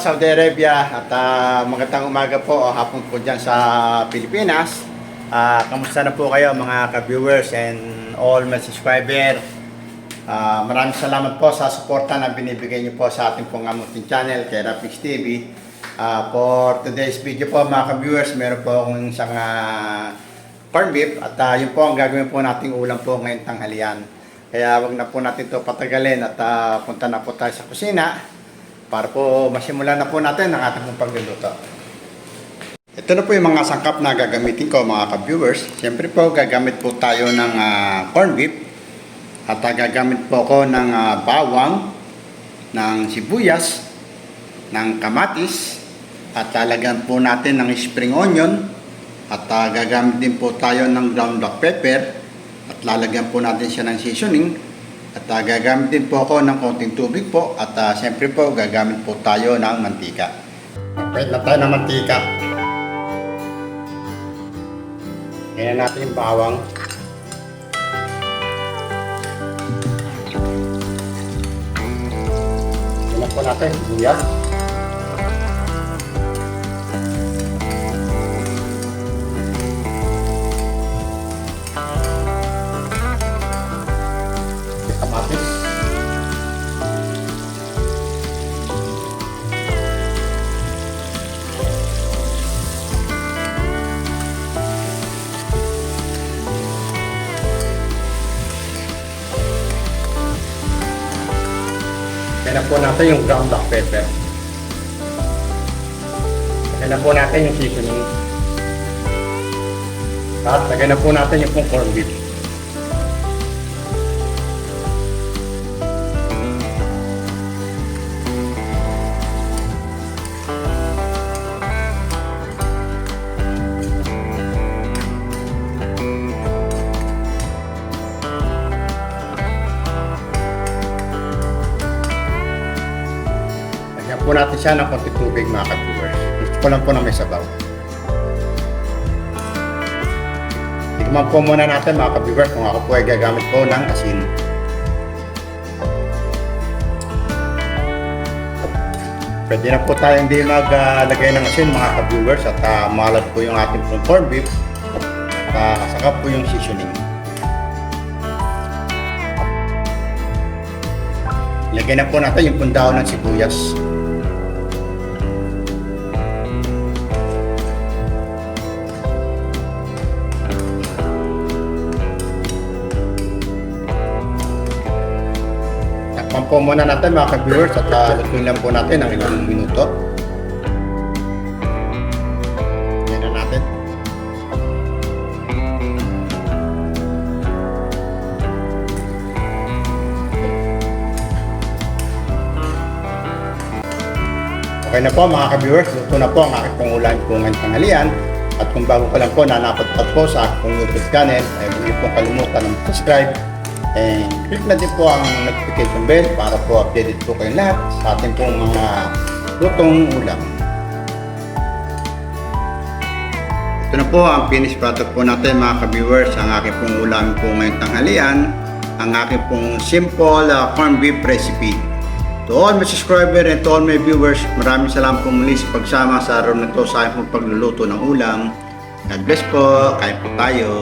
Saudi Arabia at magandang umaga po o hapon po dyan sa Pilipinas. Kamusta na po kayo mga ka-viewers and all my subscriber? Maraming salamat po sa suporta na binibigay niyo po sa ating pong amuting channel kay Rapix TV. For today's video po mga ka-viewers, meron po akong isang corn beef at yun po ang gagawin po nating ulam po ngayong tanghalian. Kaya wag na po natin ito patagalin at punta na po tayo sa kusina para po masimulan na po natin ang ating pagluluto. Ito na po yung mga sangkap na gagamitin ko mga ka-viewers. Siyempre po gagamit po tayo ng corn beef at gagamit po ako ng bawang, ng sibuyas, ng kamatis at lalagyan po natin ng spring onion at gagamit din po tayo ng ground black pepper at lalagyan po natin siya ng seasoning. At gagamit din po ako ng konting tubig po at siyempre po gagamit po tayo ng mantika. Pwede na tayo ng mantika. Ngayon natin yung bawang. Ngayon po natin yung sibuyas. Kamatis. Lagyan na po natin yung ground black pepper. Lagyan na po natin yung seasoning. At lagyan na po natin yung corn beef. Lagyan po natin siya ng konti tubig mga ka-viewers. Gusto ko lang po na may sabaw. Tignan po muna natin mga ka-viewers kung ako po ay gagamit po ng asin. Pwede na po tayo hindi maglagay ng asin mga ka-viewers at malat po yung ating corn beef at saka po yung seasoning. Lagyan na po natin yung pundaw ng sibuyas. Takpan po muna natin mga ka-viewers at lutuin lang po natin ng ilang minuto. Yan na natin. Okay na po mga ka-viewers, luto na po ang aking pong ulam po ngayong tanghalian. At kung bago pa lang po nanapadpad po sa aking YouTube channel, ay huwag pong kalimutan ng subscribe and click na din po ang notification bell para po updated po kayong lahat sa ating pong mga lutong ulam. Ito na po ang finished product po natin mga ka-viewers, ang aking pong ulam po ngayong tanghalian, ang aking pong simple corn beef recipe. To all my subscribers and to all my viewers, maraming salamat po muli sa pagsama sa araw na ito sa aking pagluluto ng ulam. God bless po, kain po tayo.